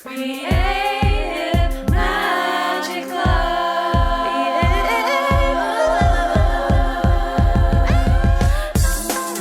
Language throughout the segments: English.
Creative Magic Club.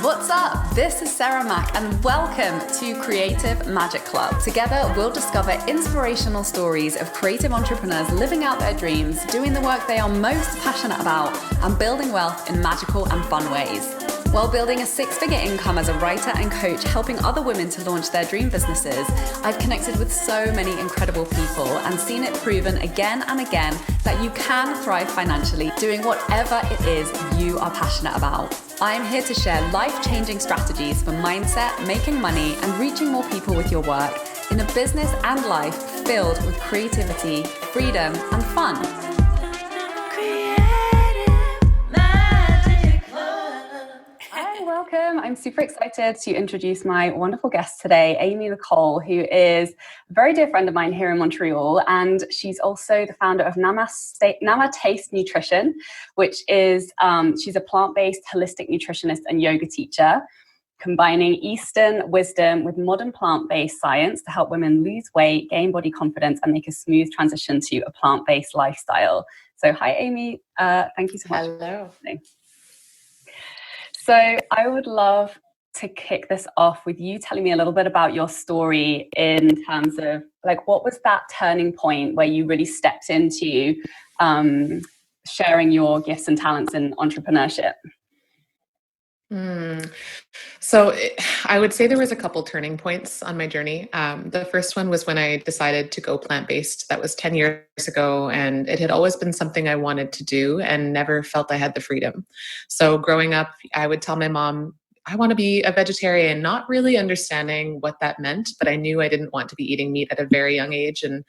What's up? This is Sarah Mack and welcome to Creative Magic Club. Together, we'll discover inspirational stories of creative entrepreneurs living out their dreams, doing the work they are most passionate about, and building wealth in magical and fun ways. While building a six-figure income as a writer and coach, helping other women to launch their dream businesses, I've connected with so many incredible people and seen it proven again and again that you can thrive financially doing whatever it is you are passionate about. I'm here to share life-changing strategies for mindset, making money, and reaching more people with your work in a business and life filled with creativity, freedom, and fun. Welcome. I'm super excited to introduce my wonderful guest today, Amy Nicole, who is a very dear friend of mine here in Montreal, and she's also the founder of Namataste Nutrition, which is, she's a plant-based holistic nutritionist and yoga teacher, combining Eastern wisdom with modern plant-based science to help women lose weight, gain body confidence, and make a smooth transition to a plant-based lifestyle. So hi, Amy. Thank you so much. Hello. So I would love to kick this off with you telling me a little bit about your story in terms of like, what was that turning point where you really stepped into sharing your gifts and talents in entrepreneurship? I would say there was a couple turning points on my journey. The first one was when I decided to go plant-based. That was 10 years ago, and it had always been something I wanted to do and never felt I had the freedom. So growing up, I would tell my mom, I want to be a vegetarian, not really understanding what that meant, but I knew I didn't want to be eating meat at a very young age. And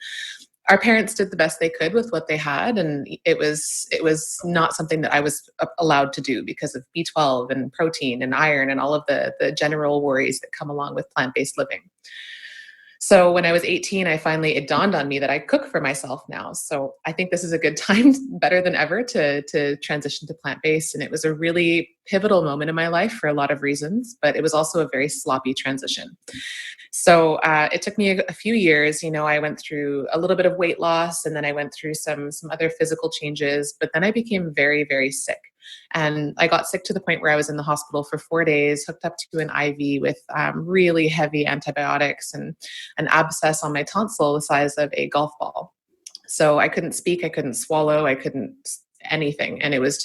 our parents did the best they could with what they had, and it was not something that I was allowed to do because of B12 and protein and iron and all of the general worries that come along with plant-based living. So when I was 18, it dawned on me that I cook for myself now. So I think this is a good time, better than ever, to transition to plant-based. And it was a really pivotal moment in my life for a lot of reasons, but it was also a very sloppy transition. So it took me a few years. You know, I went through a little bit of weight loss, and then I went through some other physical changes, but then I became very, very sick. And I got sick to the point where I was in the hospital for 4 days, hooked up to an IV with really heavy antibiotics and an abscess on my tonsil the size of a golf ball. So I couldn't speak, I couldn't swallow, I couldn't anything. And it was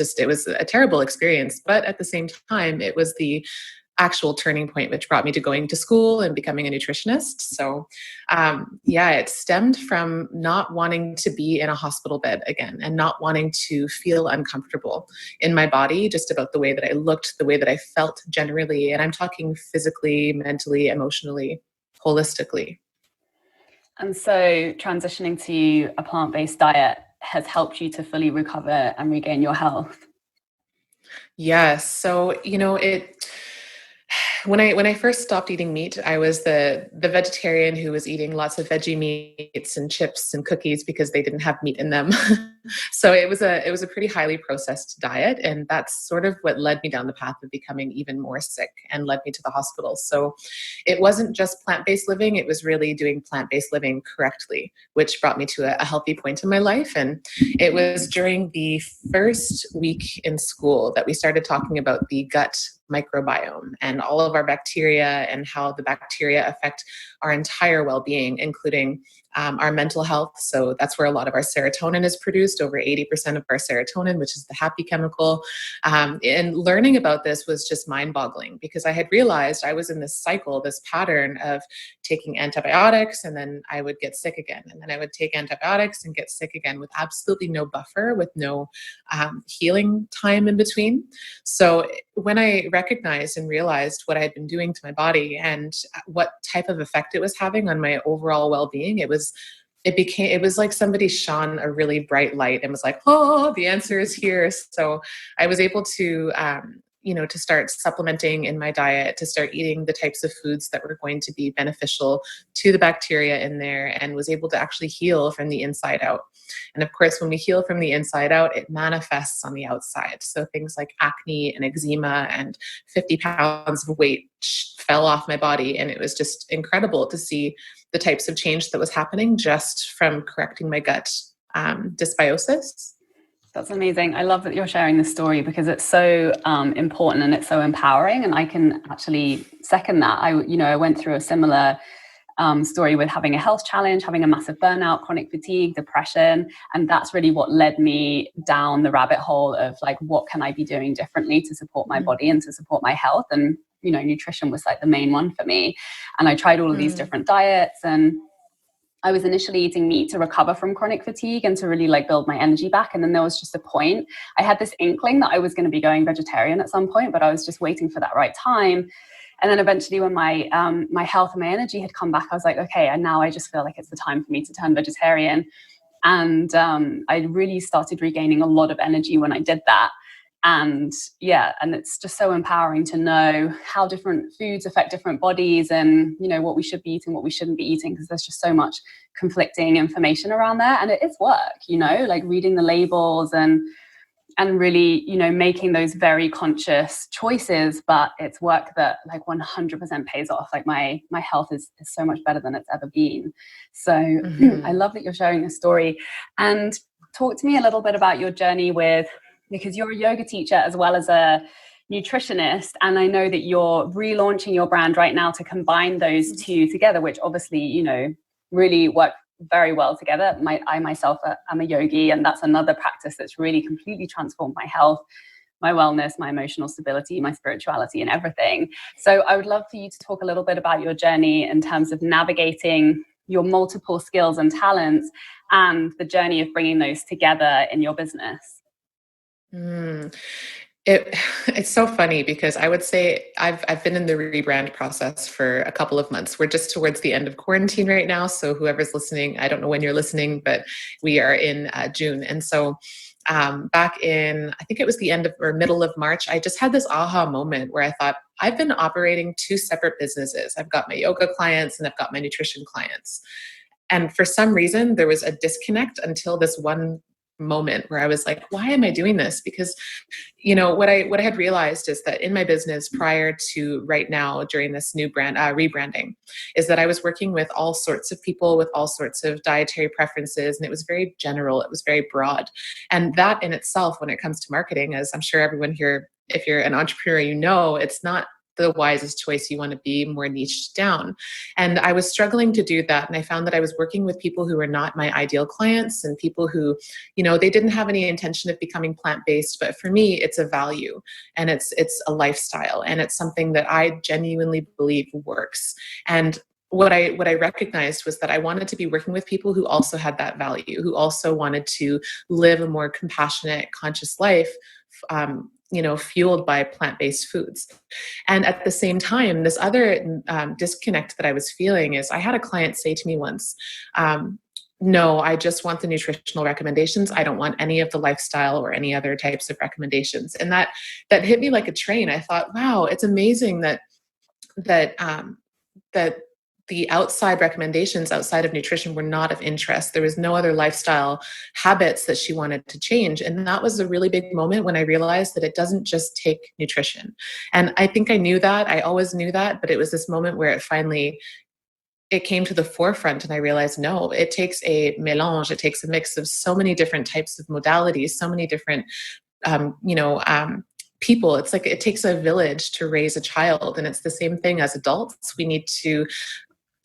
a terrible experience. But at the same time, it was the actual turning point, which brought me to going to school and becoming a nutritionist. So it stemmed from not wanting to be in a hospital bed again and not wanting to feel uncomfortable in my body, just about the way that I looked, the way that I felt generally. And I'm talking physically, mentally, emotionally, holistically. And so transitioning to a plant-based diet has helped you to fully recover and regain your health. Yes. So, when I first stopped eating meat, I was the vegetarian who was eating lots of veggie meats and chips and cookies because they didn't have meat in them. So it was a pretty highly processed diet, and that's sort of what led me down the path of becoming even more sick and led me to the hospital. So it wasn't just plant-based living, it was really doing plant-based living correctly, which brought me to a healthy point in my life. And it was during the first week in school that we started talking about the gut microbiome and all of our bacteria and how the bacteria affect our entire well-being, including our mental health. So that's where a lot of our serotonin is produced, over 80% of our serotonin, which is the happy chemical. And learning about this was just mind-boggling because I had realized I was in this cycle, this pattern of taking antibiotics, and then I would get sick again. And then I would take antibiotics and get sick again with absolutely no buffer, with no healing time in between. So when I recognized and realized what I had been doing to my body and what type of effect it was having on my overall well-being, it was like somebody shone a really bright light and was like, oh, the answer is here. So I was able to to start supplementing in my diet, to start eating the types of foods that were going to be beneficial to the bacteria in there, and was able to actually heal from the inside out. And of course, when we heal from the inside out, it manifests on the outside. So things like acne and eczema and 50 pounds of weight fell off my body. And it was just incredible to see the types of change that was happening just from correcting my gut dysbiosis. That's amazing. I love that you're sharing this story because it's so important and it's so empowering. And I can actually second that. I went through a similar story with having a health challenge, having a massive burnout, chronic fatigue, depression. And that's really what led me down the rabbit hole of like, what can I be doing differently to support my body and to support my health? And, nutrition was like the main one for me. And I tried all of these different diets, and I was initially eating meat to recover from chronic fatigue and to really like build my energy back. And then there was just a point, I had this inkling that I was going to be going vegetarian at some point, but I was just waiting for that right time. And then eventually when my health and my energy had come back, I was like, okay, and now I just feel like it's the time for me to turn vegetarian. And I really started regaining a lot of energy when I did that. And it's just so empowering to know how different foods affect different bodies, and what we should be eating, what we shouldn't be eating, because there's just so much conflicting information around there. And it is work, like reading the labels and really making those very conscious choices, but it's work that like 100% pays off. Like my health is so much better than it's ever been. So I love that you're sharing this story. And talk to me a little bit about your journey because you're a yoga teacher as well as a nutritionist. And I know that you're relaunching your brand right now to combine those two together, which obviously, really work very well together. I myself am a yogi, and that's another practice that's really completely transformed my health, my wellness, my emotional stability, my spirituality, and everything. So I would love for you to talk a little bit about your journey in terms of navigating your multiple skills and talents and the journey of bringing those together in your business. It's so funny because I would say I've been in the rebrand process for a couple of months. We're just towards the end of quarantine right now. So whoever's listening, I don't know when you're listening, but we are in June. And so back in, I think it was the end of or middle of March, I just had this aha moment where I thought, I've been operating two separate businesses. I've got my yoga clients and I've got my nutrition clients. And for some reason, there was a disconnect until this one moment where I was like, why am I doing this? Because, what I had realized is that in my business prior to right now, during this new brand rebranding, is that I was working with all sorts of people with all sorts of dietary preferences. And it was very general. It was very broad. And that in itself, when it comes to marketing, as I'm sure everyone here, if you're an entrepreneur, it's not the wisest choice. You want to be more niched down. And I was struggling to do that. And I found that I was working with people who were not my ideal clients and people who, they didn't have any intention of becoming plant-based. But for me, it's a value and it's a lifestyle. And it's something that I genuinely believe works. And what I recognized was that I wanted to be working with people who also had that value, who also wanted to live a more compassionate, conscious life, fueled by plant-based foods. And at the same time, this other disconnect that I was feeling is I had a client say to me once, no, I just want the nutritional recommendations. I don't want any of the lifestyle or any other types of recommendations. And that hit me like a train. I thought, wow, it's amazing that the outside recommendations outside of nutrition were not of interest. There was no other lifestyle habits that she wanted to change. And that was a really big moment when I realized that it doesn't just take nutrition. And I think I knew that. I always knew that. But it was this moment where it came to the forefront and I realized, no, it takes a mélange. It takes a mix of so many different types of modalities, so many different, people. It's like it takes a village to raise a child. And it's the same thing as adults. We need to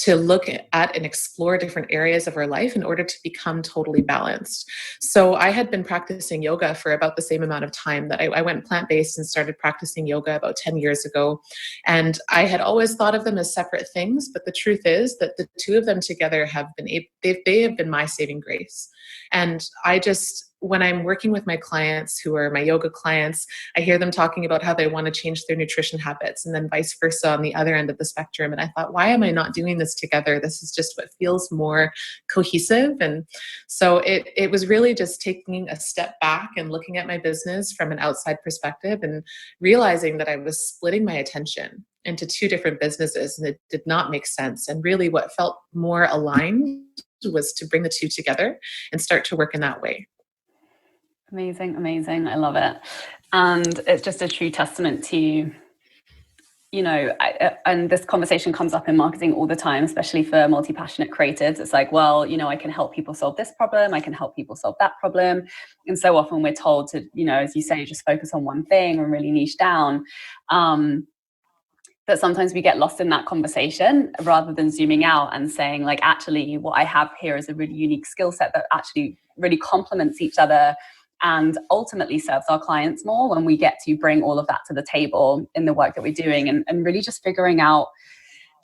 look at and explore different areas of our life in order to become totally balanced. So I had been practicing yoga for about the same amount of time that I went plant-based and started practicing yoga about 10 years ago. And I had always thought of them as separate things, but the truth is that the two of them together have been my saving grace. And I just when I'm working with my clients who are my yoga clients, I hear them talking about how they want to change their nutrition habits, and then vice versa on the other end of the spectrum. And I thought, why am I not doing this together? This is just what feels more cohesive. And so it was really just taking a step back and looking at my business from an outside perspective and realizing that I was splitting my attention into two different businesses, and it did not make sense. And really what felt more aligned was to bring the two together and start to work in that way. Amazing, amazing. I love it. And it's just a true testament to, and this conversation comes up in marketing all the time, especially for multi-passionate creatives. It's like, well, I can help people solve this problem. I can help people solve that problem. And so often we're told to, as you say, just focus on one thing and really niche down. That sometimes we get lost in that conversation rather than zooming out and saying, like, actually, what I have here is a really unique skill set that actually really complements each other and ultimately serves our clients more when we get to bring all of that to the table in the work that we're doing, and really just figuring out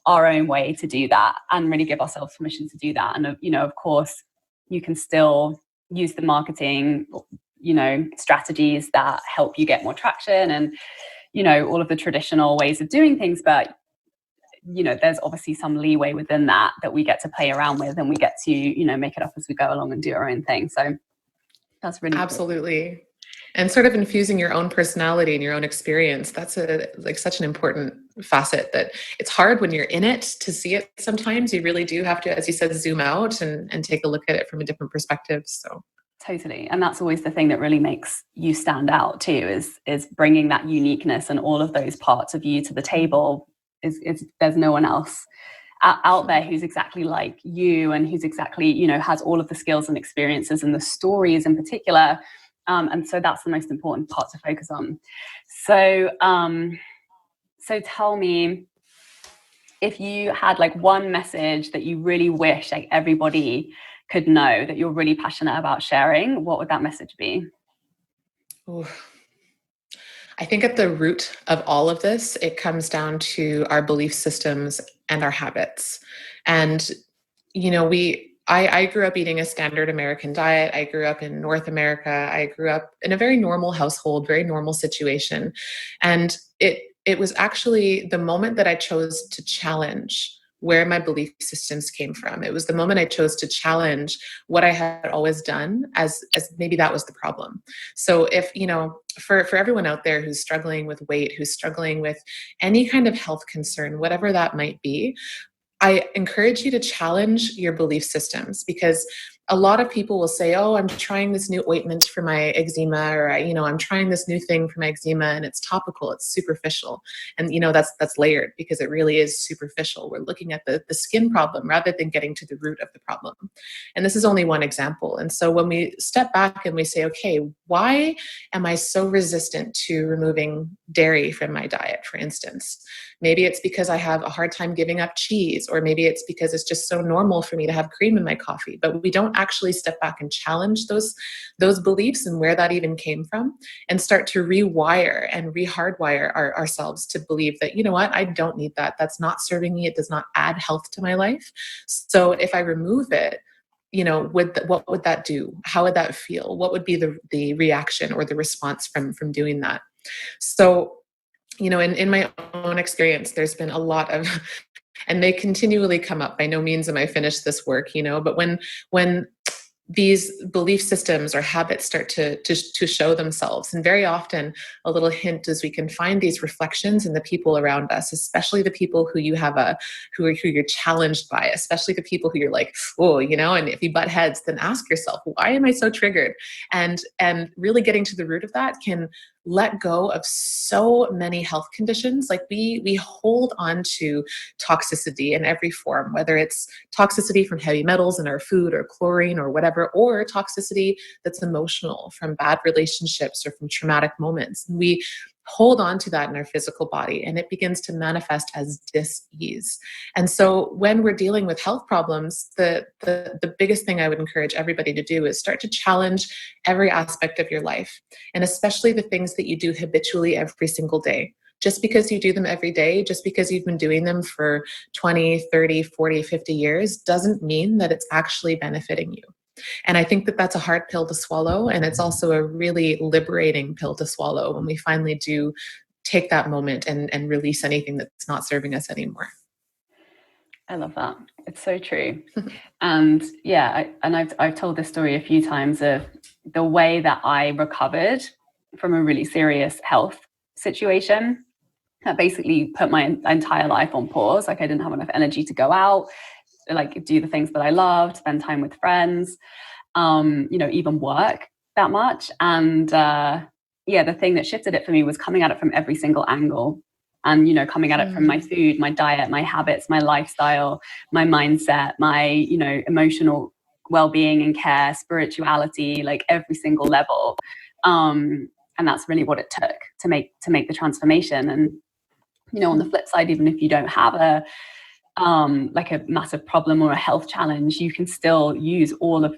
our own way to do that and really give ourselves permission to do that. And, of course, you can still use the marketing, strategies that help you get more traction and, all of the traditional ways of doing things. But, there's obviously some leeway within that we get to play around with, and we get to, make it up as we go along and do our own thing. So that's really absolutely cool. And sort of infusing your own personality and your own experience. That's such an important facet that it's hard when you're in it to see it. Sometimes you really do have to, as you said, zoom out and take a look at it from a different perspective. So totally. And that's always the thing that really makes you stand out too, is bringing that uniqueness and all of those parts of you to the table. Is there's no one else out there who's exactly like you, and who's exactly, has all of the skills and experiences and the stories in particular. And so that's the most important part to focus on. So, so tell me, if you had like one message that you really wish like everybody could know that you're really passionate about sharing, what would that message be? Ooh. I think at the root of all of this, it comes down to our belief systems and our habits. And, I grew up eating a standard American diet. I grew up in North America. I grew up in a very normal household, very normal situation. And it was actually the moment that I chose to challenge where my belief systems came from. It was the moment I chose to challenge what I had always done as maybe that was the problem. So if, for everyone out there who's struggling with weight, who's struggling with any kind of health concern, whatever that might be, I encourage you to challenge your belief systems, because a lot of people will say, oh, I'm trying this new ointment for my eczema, or, I'm trying this new thing for my eczema, and it's topical, it's superficial. And, that's layered, because it really is superficial. We're looking at the skin problem rather than getting to the root of the problem. And this is only one example. And so when we step back and we say, okay, why am I so resistant to removing dairy from my diet, for instance? Maybe it's because I have a hard time giving up cheese, or maybe it's because it's just so normal for me to have cream in my coffee. But we don't actually step back and challenge those beliefs and where that even came from, and start to rewire and rehardwire ourselves to believe that, you know what, I don't need that. That's not serving me. It does not add health to my life. So if I remove it, what would that do? How would that feel? What would be the reaction or the response from doing that? So, in my own experience, there's been a lot of, and they continually come up. By no means am I finished this work, but when these belief systems or habits start to show themselves, and very often a little hint is we can find these reflections in the people around us, especially the people who you have who you're challenged by, especially the people who you're like, oh, and if you butt heads, then ask yourself, why am I so triggered? And really getting to the root of that can let go of so many health conditions. Like we hold on to toxicity in every form, whether it's toxicity from heavy metals in our food or chlorine or whatever, or toxicity that's emotional from bad relationships or from traumatic moments. And we hold on to that in our physical body, and it begins to manifest as dis-ease. And so when we're dealing with health problems, the biggest thing I would encourage everybody to do is start to challenge every aspect of your life, and especially the things that you do habitually every single day. Just because you do them every day, just because you've been doing them for 20, 30, 40, 50 years, doesn't mean that it's actually benefiting you. And I think that that's a hard pill to swallow. And it's also a really liberating pill to swallow when we finally do take that moment and release anything that's not serving us anymore. I love that. It's so true. And yeah, I've told this story a few times of the way that I recovered from a really serious health situation that basically put my entire life on pause. Like I didn't have enough energy to go out, like do the things that I loved, spend time with friends, even work that much. And the thing that shifted it for me was coming at it from every single angle. And, coming at it from my food, my diet, my habits, my lifestyle, my mindset, my, emotional well-being and care, spirituality, like every single level. And that's really what it took to make the transformation. And, on the flip side, even if you don't have a massive problem or a health challenge, you can still use all of,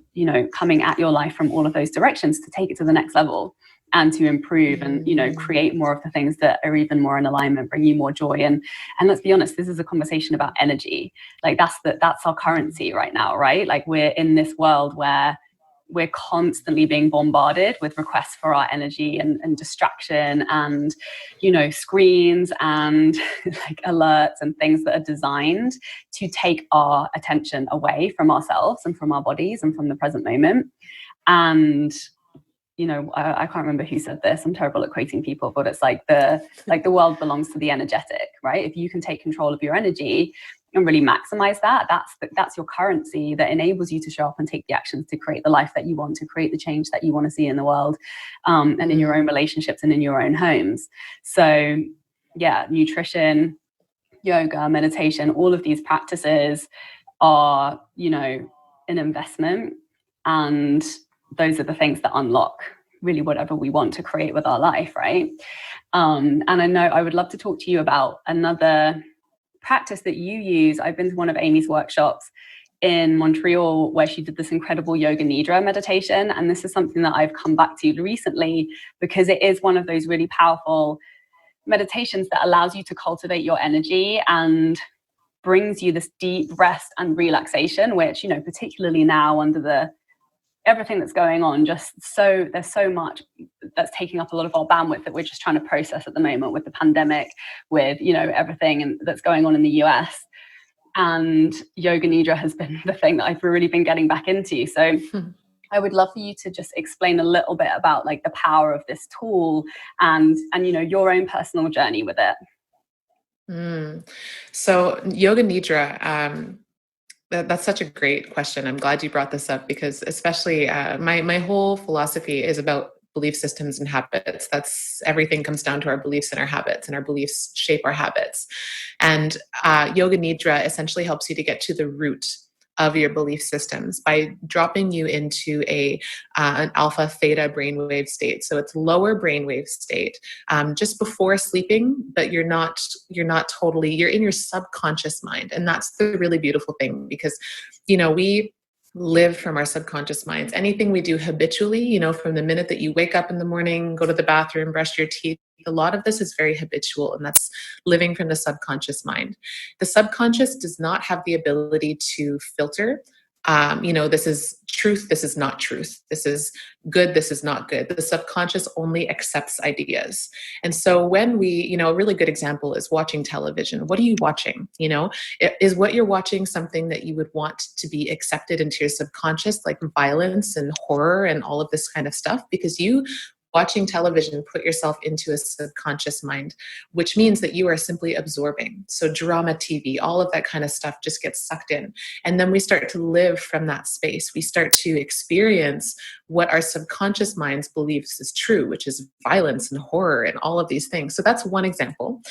coming at your life from all of those directions to take it to the next level and to improve and, create more of the things that are even more in alignment, bring you more joy. And let's be honest, this is a conversation about energy. Like that's our currency right now, right? Like we're in this world where we're constantly being bombarded with requests for our energy and distraction and, screens and like alerts and things that are designed to take our attention away from ourselves and from our bodies and from the present moment. And, I can't remember who said this. I'm terrible at quoting people, but it's like the world belongs to the energetic, right? If you can take control of your energy and really maximize that, that's your currency that enables you to show up and take the actions to create the life that you want, to create the change that you want to see in the world, and in your own relationships and in your own homes. So yeah, nutrition, yoga, meditation, all of these practices are, an investment, and those are the things that unlock really whatever we want to create with our life, right? And I know I would love to talk to you about another practice that you use. I've been to one of Amy's workshops in Montreal where she did this incredible yoga nidra meditation. And this is something that I've come back to recently because it is one of those really powerful meditations that allows you to cultivate your energy and brings you this deep rest and relaxation, which, particularly now under everything that's going on, there's so much that's taking up a lot of our bandwidth that we're just trying to process at the moment with the pandemic, with, everything that's going on in the US. And yoga nidra has been the thing that I've really been getting back into. So I would love for you to just explain a little bit about like the power of this tool and your own personal journey with it. So yoga nidra, that's such a great question. I'm glad you brought this up because especially my whole philosophy is about belief systems and habits. That's everything comes down to our beliefs and our habits, and our beliefs shape our habits. And yoga nidra essentially helps you to get to the root of your belief systems by dropping you into an alpha theta brainwave state. So it's lower brainwave state just before sleeping, but you're not totally, you're in your subconscious mind. And that's the really beautiful thing because, we live from our subconscious minds. Anything we do habitually, from the minute that you wake up in the morning, go to the bathroom, brush your teeth, a lot of this is very habitual, and that's living from the subconscious mind. The subconscious does not have the ability to filter. This is truth, this is not truth. This is good, this is not good. The subconscious only accepts ideas. And so when a really good example is watching television. What are you watching? Is what you're watching something that you would want to be accepted into your subconscious, like violence and horror and all of this kind of stuff? Because you watching television put yourself into a subconscious mind, which means that you are simply absorbing. So drama TV, all of that kind of stuff just gets sucked in. And then we start to live from that space. We start to experience what our subconscious minds believes is true, which is violence and horror and all of these things. So that's one example.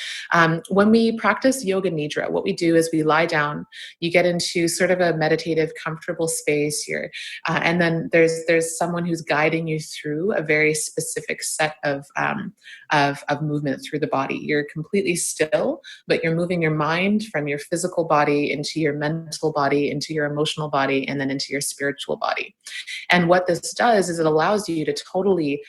When we practice yoga nidra, what we do is we lie down, you get into sort of a meditative, comfortable space here. And then there's someone who's guiding you through a very specific set of movement through the body. You're completely still, but you're moving your mind from your physical body into your mental body, into your emotional body, and then into your spiritual body. And what this does is it allows you to totally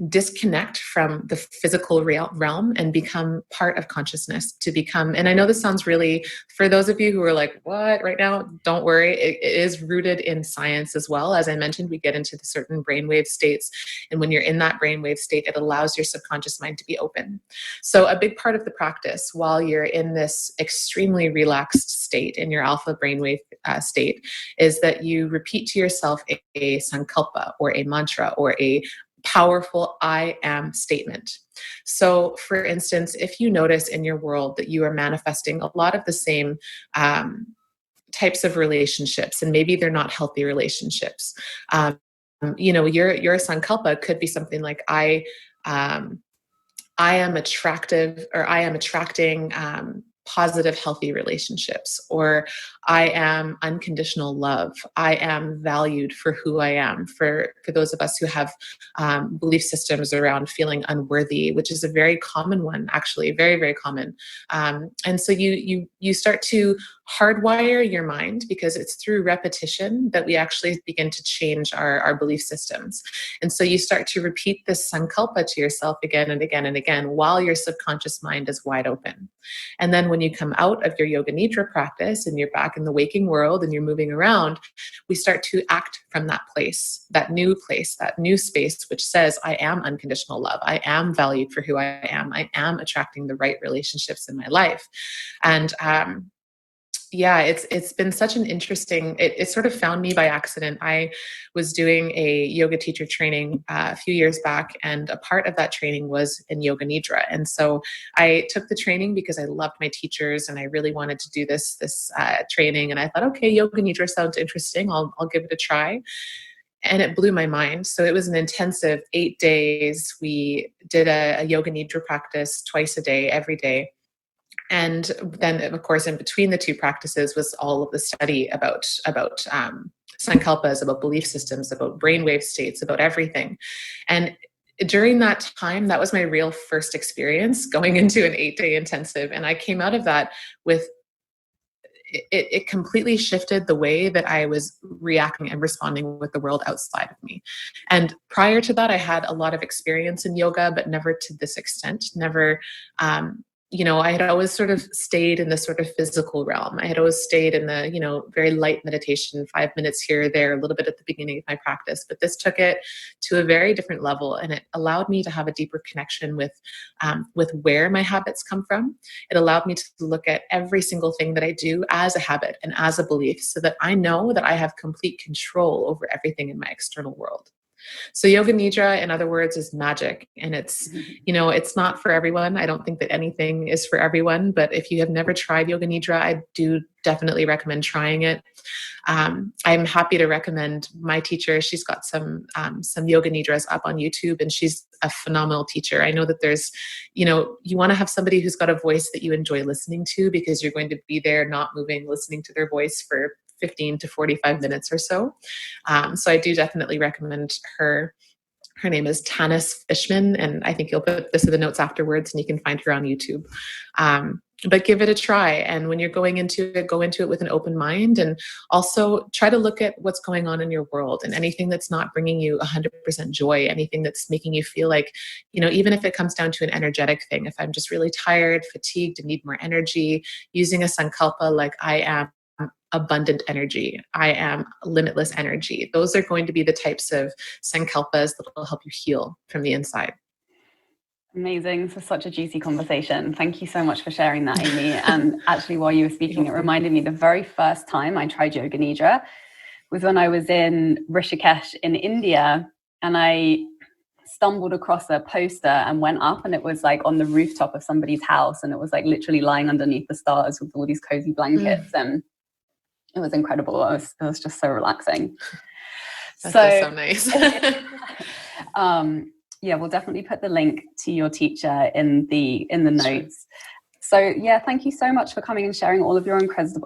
disconnect from the physical realm and become part of consciousness, to become, and I know this sounds really, for those of you who are like, what, right now, don't worry. It is rooted in science as well. As I mentioned, we get into the certain brainwave states. And when you're in that brainwave state, it allows your subconscious mind to be open. So a big part of the practice while you're in this extremely relaxed state, in your alpha brainwave state, is that you repeat to yourself a sankalpa or a mantra or a powerful I am statement. So, for instance, if you notice in your world that you are manifesting a lot of the same types of relationships, and maybe they're not healthy relationships, your sankalpa could be something like I am attractive, or I am attracting positive, healthy relationships, or I am unconditional love. I am valued for who I am. For those of us who have belief systems around feeling unworthy, which is a very common one, actually, very, very common. And so you start to hardwire your mind, because it's through repetition that we actually begin to change our belief systems. And so you start to repeat this sankalpa to yourself again and again and again while your subconscious mind is wide open. And then when you come out of your yoga nidra practice and you're back in the waking world and you're moving around, we start to act from that place, that new space, which says, I am unconditional love. I am valued for who I am. I am attracting the right relationships in my life. And it's been such an interesting, it sort of found me by accident. I was doing a yoga teacher training a few years back, and a part of that training was in yoga nidra. And so I took the training because I loved my teachers and I really wanted to do this training. And I thought, okay, yoga nidra sounds interesting. I'll give it a try. And it blew my mind. So it was an intensive 8 days. We did a yoga nidra practice twice a day, every day. And then, of course, in between the two practices was all of the study about sankalpas, about belief systems, about brainwave states, about everything. And during that time, that was my real first experience going into an 8-day intensive. And I came out of that with it completely shifted the way that I was reacting and responding with the world outside of me. And prior to that, I had a lot of experience in yoga, but never to this extent, never, I had always sort of stayed in the sort of physical realm. I had always stayed in the, very light meditation, 5 minutes here or there, a little bit at the beginning of my practice. But this took it to a very different level, and it allowed me to have a deeper connection with where my habits come from. It allowed me to look at every single thing that I do as a habit and as a belief, so that I know that I have complete control over everything in my external world. So yoga nidra, in other words, is magic. And it's, it's not for everyone. I don't think that anything is for everyone, but if you have never tried yoga nidra, I do definitely recommend trying it. I'm happy to recommend my teacher. She's got some yoga nidras up on YouTube, and she's a phenomenal teacher. I know that there's, you want to have somebody who's got a voice that you enjoy listening to, because you're going to be there not moving, listening to their voice for 15 to 45 minutes or so. So I do definitely recommend her. Her name is Tanis Fishman, and I think you'll put this in the notes afterwards, and you can find her on YouTube. But give it a try. And when you're going into it, go into it with an open mind, and also try to look at what's going on in your world, and anything that's not bringing you 100% joy, anything that's making you feel like, even if it comes down to an energetic thing, if I'm just really tired, fatigued, and need more energy, using a sankalpa like I am abundant energy, I am limitless energy. Those are going to be the types of sankalpas that will help you heal from the inside. Amazing. This is such a juicy conversation. Thank you so much for sharing that, Amy. And actually, while you were speaking, it reminded me the very first time I tried yoga nidra was when I was in Rishikesh in India, and I stumbled across a poster and went up, and it was like on the rooftop of somebody's house, and it was like literally lying underneath the stars with all these cozy blankets. And it was incredible. It was just so relaxing. That's so nice. We'll definitely put the link to your teacher in the notes. So thank you so much for coming and sharing all of your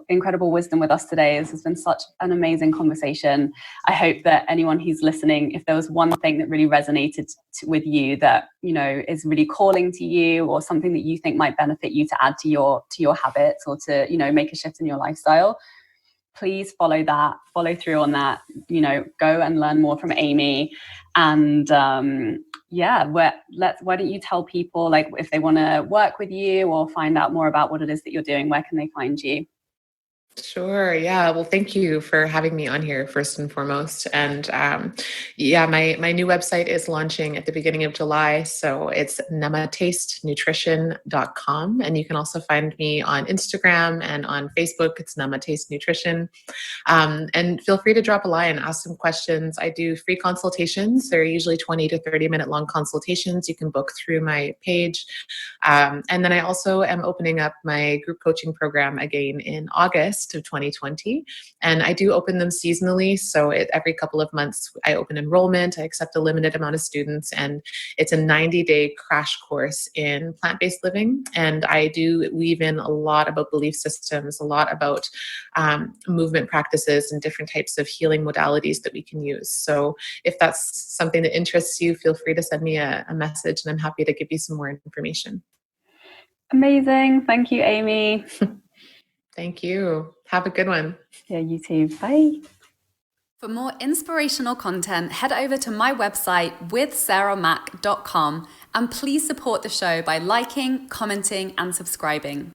incredible wisdom with us today. This has been such an amazing conversation. I hope that anyone who's listening, if there was one thing that really resonated with you that, is really calling to you, or something that you think might benefit you to add to your habits, or to, make a shift in your lifestyle, please follow through on that, go and learn more from Amy. And why don't you tell people, like, if they want to work with you or find out more about what it is that you're doing, where can they find you? Sure. Yeah. Well, thank you for having me on here first and foremost. And my new website is launching at the beginning of July. So it's namatastenutrition.com. And you can also find me on Instagram and on Facebook. It's Namataste Nutrition. And feel free to drop a line, ask some questions. I do free consultations. They're usually 20 to 30-minute long consultations. You can book through my page. And then I also am opening up my group coaching program again in August of 2020. And I do open them seasonally. So every couple of months, I open enrollment. I accept a limited amount of students. And it's a 90-day crash course in plant-based living. And I do weave in a lot about belief systems, a lot about movement practices and different types of healing modalities that we can use. So if that's something that interests you, feel free to send me a message and I'm happy to give you some more information. Amazing. Thank you, Amy. Thank you. Have a good one. Yeah, you too. Bye. For more inspirational content, head over to my website withsarahmac.com and please support the show by liking, commenting, and subscribing.